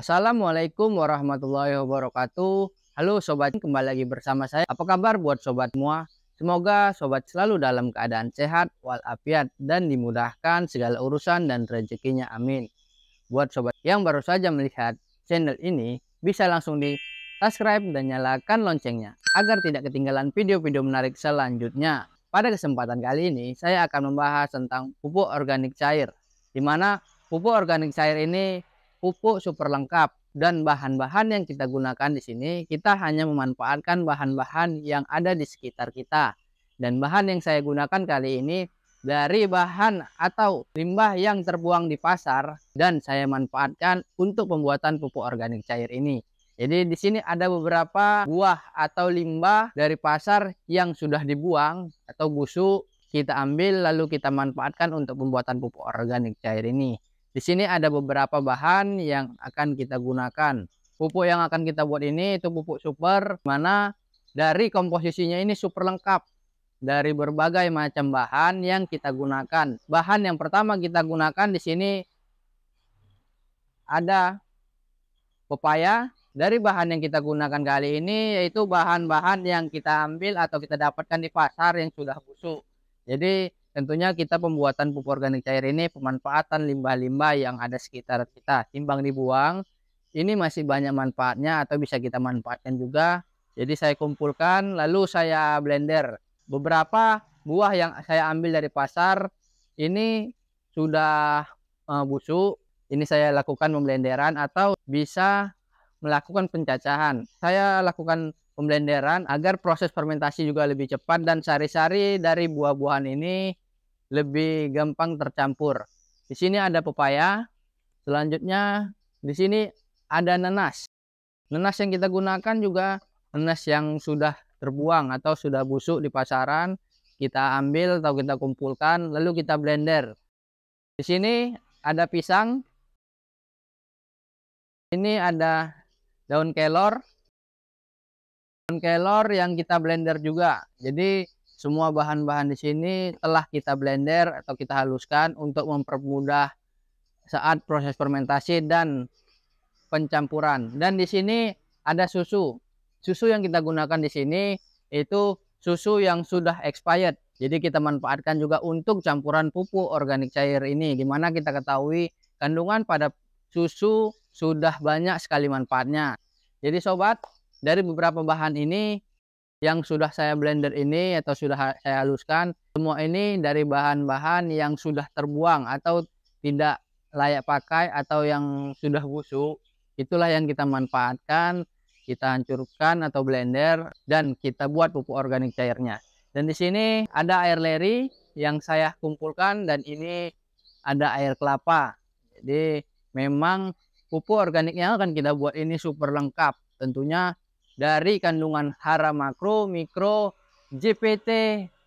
Assalamualaikum warahmatullahi wabarakatuh. Halo sobat, kembali lagi bersama saya. Apa kabar buat sobat semua? Semoga sobat selalu dalam keadaan sehat, walafiat, dan dimudahkan segala urusan dan rezekinya. Amin. Buat sobat yang baru saja melihat channel ini, bisa langsung di subscribe dan nyalakan loncengnya agar tidak ketinggalan video-video menarik selanjutnya. Pada kesempatan kali ini, saya akan membahas tentang pupuk organik cair, di mana pupuk organik cair ini pupuk super lengkap, dan bahan-bahan yang kita gunakan di sini kita hanya memanfaatkan bahan-bahan yang ada di sekitar kita. Dan bahan yang saya gunakan kali ini dari bahan atau limbah yang terbuang di pasar dan saya manfaatkan untuk pembuatan pupuk organik cair ini. Jadi di sini ada beberapa buah atau limbah dari pasar yang sudah dibuang atau busuk, kita ambil lalu kita manfaatkan untuk pembuatan pupuk organik cair ini. Di sini ada beberapa bahan yang akan kita gunakan. Pupuk yang akan kita buat ini itu pupuk super, mana dari komposisinya ini super lengkap dari berbagai macam bahan yang kita gunakan. Bahan yang pertama kita gunakan di sini ada pepaya. Dari bahan yang kita gunakan kali ini yaitu bahan-bahan yang kita ambil atau kita dapatkan di pasar yang sudah busuk. Jadi tentunya kita pembuatan pupuk organik cair ini pemanfaatan limbah-limbah yang ada sekitar kita. Timbang dibuang, ini masih banyak manfaatnya atau bisa kita manfaatkan juga. Jadi saya kumpulkan lalu saya blender. Beberapa buah yang saya ambil dari pasar ini sudah busuk. Ini saya lakukan pemblenderan atau bisa melakukan pencacahan. Saya lakukan pemblenderan agar proses fermentasi juga lebih cepat dan sari-sari dari buah-buahan ini lebih gampang tercampur. Di sini ada pepaya. Selanjutnya di sini ada nanas. Nanas yang kita gunakan juga nanas yang sudah terbuang atau sudah busuk di pasaran. Kita ambil atau kita kumpulkan lalu kita blender. Di sini ada pisang. Ini ada daun kelor. Daun kelor yang kita blender juga. Jadi semua bahan-bahan di sini telah kita blender atau kita haluskan untuk mempermudah saat proses fermentasi dan pencampuran. Dan di sini ada susu. Susu yang kita gunakan di sini itu susu yang sudah expired. Jadi kita manfaatkan juga untuk campuran pupuk organik cair ini, dimana kita ketahui kandungan pada susu sudah banyak sekali manfaatnya. Jadi sobat, dari beberapa bahan ini yang sudah saya blender ini atau sudah saya haluskan, semua ini dari bahan-bahan yang sudah terbuang atau tidak layak pakai atau yang sudah busuk. Itulah yang kita manfaatkan, kita hancurkan atau blender dan kita buat pupuk organik cairnya. Dan di sini ada air leri yang saya kumpulkan dan ini ada air kelapa. Jadi memang pupuk organik yang akan kita buat ini super lengkap. Tentunya dari kandungan hara makro, mikro, JPT,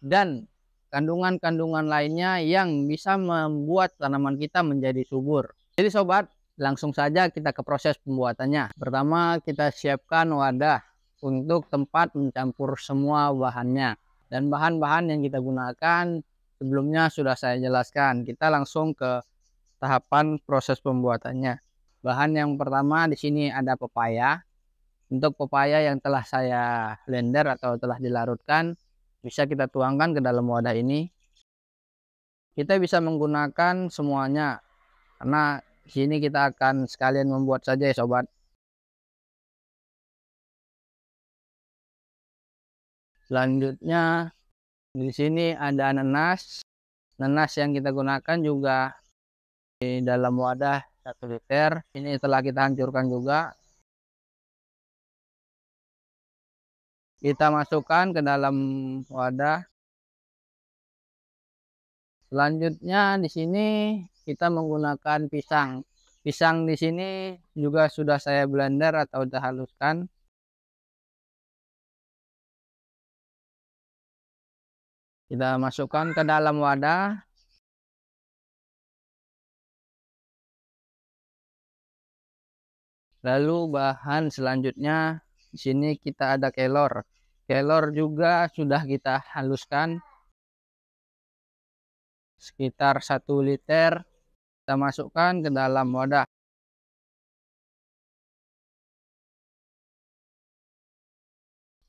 dan kandungan-kandungan lainnya yang bisa membuat tanaman kita menjadi subur. Jadi sobat, langsung saja kita ke proses pembuatannya. Pertama kita siapkan wadah untuk tempat mencampur semua bahannya. Dan bahan-bahan yang kita gunakan sebelumnya sudah saya jelaskan. Kita langsung ke tahapan proses pembuatannya. Bahan yang pertama di sini ada pepaya. Untuk pepaya yang telah saya blender atau telah dilarutkan, bisa kita tuangkan ke dalam wadah ini. Kita bisa menggunakan semuanya, karena di sini kita akan sekalian membuat saja ya sobat. Selanjutnya di sini ada nanas. Nanas yang kita gunakan juga di dalam wadah 1 liter. Ini telah kita hancurkan juga. Kita masukkan ke dalam wadah. Selanjutnya di sini kita menggunakan pisang. Pisang di sini juga sudah saya blender atau sudah haluskan. Kita masukkan ke dalam wadah. Lalu bahan selanjutnya di sini kita ada kelor. Kelor juga sudah kita haluskan sekitar 1 liter. Kita masukkan ke dalam wadah.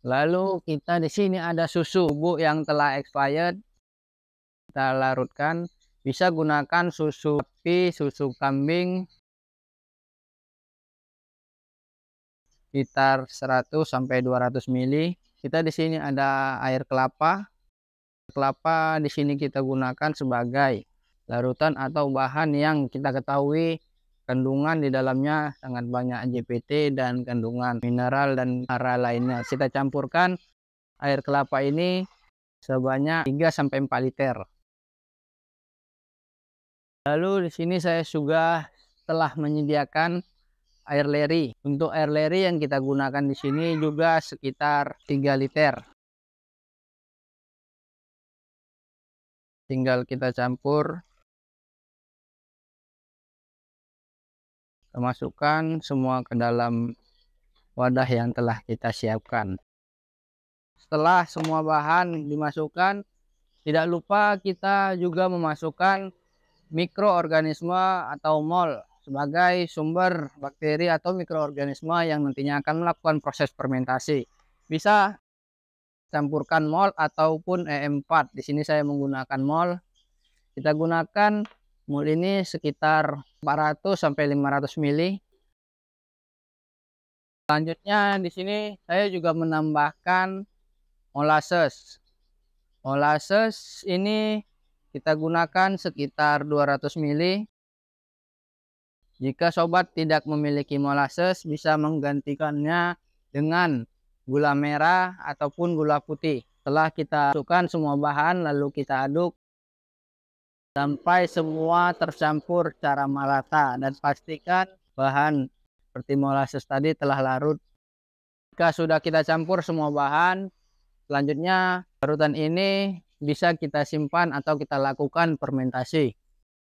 Lalu kita di sini ada susu bubuk yang telah expired. Kita larutkan. Bisa gunakan susu sapi, susu kambing. Sekitar 100 sampai 200 ml. Kita di sini ada air kelapa. Kelapa di sini kita gunakan sebagai larutan atau bahan yang kita ketahui kandungan di dalamnya sangat banyak JPT dan kandungan mineral dan mineral lainnya. Kita campurkan air kelapa ini sebanyak 3 sampai 4 liter. Lalu di sini saya juga telah menyediakan air leri. Untuk air leri yang kita gunakan di sini juga sekitar 3 liter. Tinggal kita campur. Kita masukkan semua ke dalam wadah yang telah kita siapkan. Setelah semua bahan dimasukkan, tidak lupa kita juga memasukkan mikroorganisme atau mol sebagai sumber bakteri atau mikroorganisme yang nantinya akan melakukan proses fermentasi. Bisa campurkan mol ataupun E4. Di sini saya menggunakan mol. Kita gunakan mol ini sekitar 400 sampai 500 ml. Selanjutnya di sini saya juga menambahkan molasses. Molasses ini kita gunakan sekitar 200 ml. Jika sobat tidak memiliki molasses, bisa menggantikannya dengan gula merah ataupun gula putih. Setelah kita masukkan semua bahan, lalu kita aduk sampai semua tercampur secara merata dan pastikan bahan seperti molasses tadi telah larut. Jika sudah kita campur semua bahan, selanjutnya larutan ini bisa kita simpan atau kita lakukan fermentasi.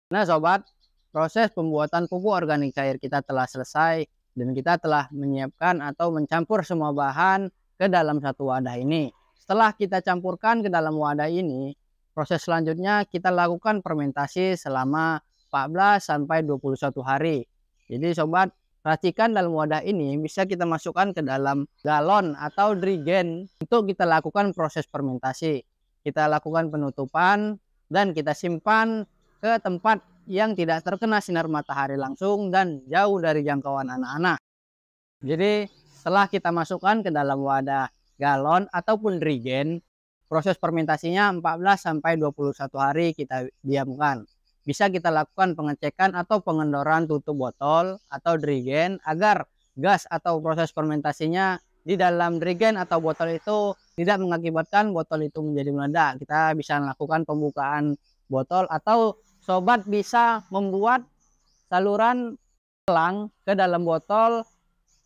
Nah sobat, proses pembuatan pupuk organik cair kita telah selesai dan kita telah menyiapkan atau mencampur semua bahan ke dalam satu wadah ini. Setelah kita campurkan ke dalam wadah ini, proses selanjutnya kita lakukan fermentasi selama 14 sampai 21 hari. Jadi sobat, racikan dalam wadah ini bisa kita masukkan ke dalam galon atau drigen untuk kita lakukan proses fermentasi. Kita lakukan penutupan dan kita simpan ke tempat yang tidak terkena sinar matahari langsung dan jauh dari jangkauan anak-anak. Jadi setelah kita masukkan ke dalam wadah galon ataupun drigen, proses fermentasinya 14 sampai 21 hari kita diamkan. Bisa kita lakukan pengecekan atau pengendoran tutup botol atau drigen agar gas atau proses fermentasinya di dalam drigen atau botol itu tidak mengakibatkan botol itu menjadi meledak. Kita bisa melakukan pembukaan botol atau sobat bisa membuat saluran selang ke dalam botol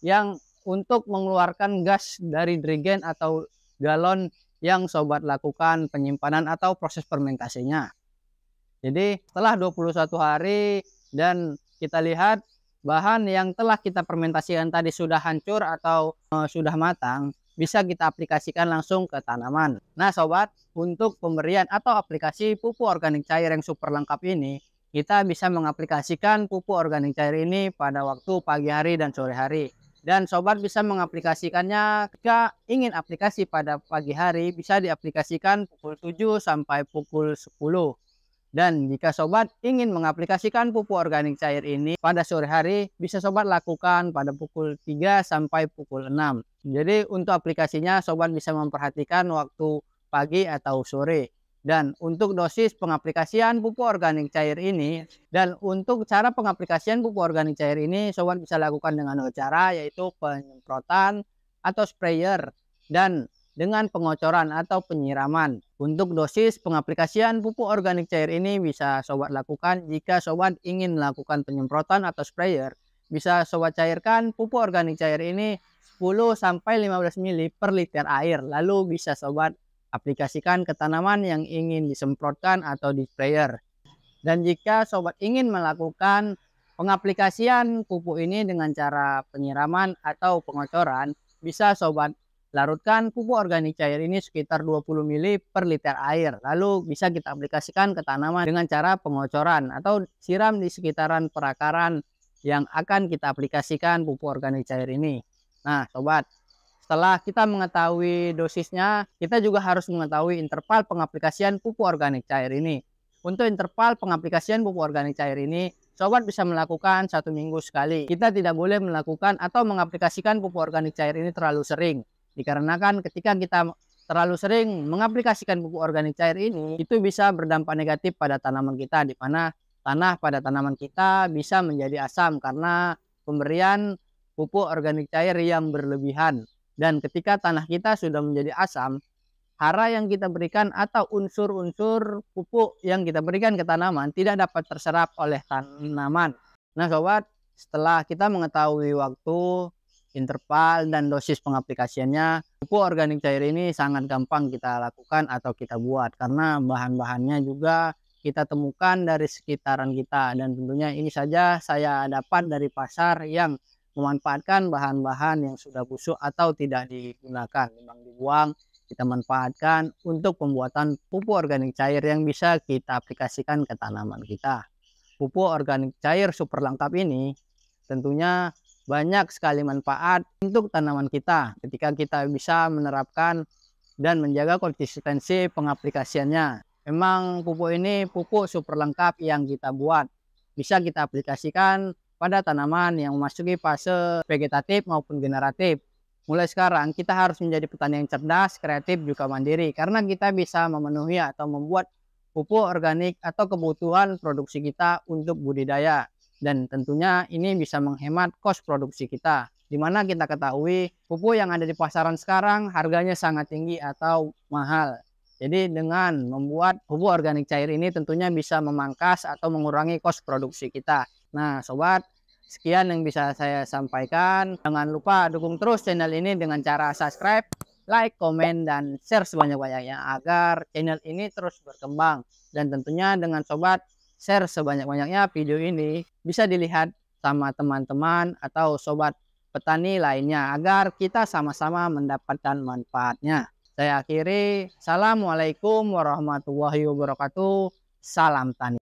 yang untuk mengeluarkan gas dari drigen atau galon yang sobat lakukan penyimpanan atau proses fermentasinya. Jadi setelah 21 hari dan kita lihat bahan yang telah kita fermentasikan tadi sudah hancur atau sudah matang, bisa kita aplikasikan langsung ke tanaman. Nah sobat, untuk pemberian atau aplikasi pupuk organik cair yang super lengkap ini, kita bisa mengaplikasikan pupuk organik cair ini pada waktu pagi hari dan sore hari. Dan sobat bisa mengaplikasikannya jika ingin aplikasi pada pagi hari, bisa diaplikasikan pukul 7 sampai pukul 10. Dan jika sobat ingin mengaplikasikan pupuk organik cair ini pada sore hari, bisa sobat lakukan pada pukul 3 sampai pukul 6. Jadi untuk aplikasinya sobat bisa memperhatikan waktu pagi atau sore. Dan untuk dosis pengaplikasian pupuk organik cair ini dan untuk cara pengaplikasian pupuk organik cair ini sobat bisa lakukan dengan dua cara, yaitu penyemprotan atau sprayer dan dengan pengocoran atau penyiraman. Untuk dosis pengaplikasian pupuk organik cair ini bisa sobat lakukan jika sobat ingin melakukan penyemprotan atau sprayer. Bisa sobat cairkan pupuk organik cair ini 10 sampai 15 ml per liter air. Lalu bisa sobat aplikasikan ke tanaman yang ingin disemprotkan atau di sprayer. Dan jika sobat ingin melakukan pengaplikasian pupuk ini dengan cara penyiraman atau pengocoran, bisa sobat larutkan pupuk organik cair ini sekitar 20 ml per liter air. Lalu bisa kita aplikasikan ke tanaman dengan cara pengocoran atau siram di sekitaran perakaran yang akan kita aplikasikan pupuk organik cair ini. Nah sobat, Setelah kita mengetahui dosisnya, kita juga harus mengetahui interval pengaplikasian pupuk organik cair ini. Untuk interval pengaplikasian pupuk organik cair ini, sobat bisa melakukan 1 minggu sekali. Kita tidak boleh melakukan atau mengaplikasikan pupuk organik cair ini terlalu sering. Dikarenakan ketika kita terlalu sering mengaplikasikan pupuk organik cair ini, itu bisa berdampak negatif pada tanaman kita, di mana tanah pada tanaman kita bisa menjadi asam karena pemberian pupuk organik cair yang berlebihan. Dan ketika tanah kita sudah menjadi asam, hara yang kita berikan atau unsur-unsur pupuk yang kita berikan ke tanaman tidak dapat terserap oleh tanaman. Nah sobat, setelah kita mengetahui waktu, interval, dan dosis pengaplikasiannya, pupuk organik cair ini sangat gampang kita lakukan atau kita buat. Karena bahan-bahannya juga kita temukan dari sekitaran kita. Dan tentunya ini saja saya dapat dari pasar yang memanfaatkan bahan-bahan yang sudah busuk atau tidak digunakan, memang dibuang, kita manfaatkan untuk pembuatan pupuk organik cair yang bisa kita aplikasikan ke tanaman kita. Pupuk organik cair super lengkap ini tentunya banyak sekali manfaat untuk tanaman kita ketika kita bisa menerapkan dan menjaga konsistensi pengaplikasiannya. Memang pupuk ini pupuk super lengkap yang kita buat, bisa kita aplikasikan pada tanaman yang memasuki fase vegetatif maupun generatif. Mulai sekarang kita harus menjadi petani yang cerdas, kreatif, juga mandiri, karena kita bisa memenuhi atau membuat pupuk organik atau kebutuhan produksi kita untuk budidaya. Dan tentunya ini bisa menghemat kos produksi kita, dimana kita ketahui pupuk yang ada di pasaran sekarang harganya sangat tinggi atau mahal. Jadi dengan membuat pupuk organik cair ini tentunya bisa memangkas atau mengurangi kos produksi kita. Nah sobat, sekian yang bisa saya sampaikan. Jangan lupa dukung terus channel ini dengan cara subscribe, like, komen, dan share sebanyak-banyaknya agar channel ini terus berkembang. Dan tentunya dengan sobat share sebanyak-banyaknya video ini bisa dilihat sama teman-teman atau sobat petani lainnya agar kita sama-sama mendapatkan manfaatnya. Saya akhiri, assalamualaikum warahmatullahi wabarakatuh, salam tani.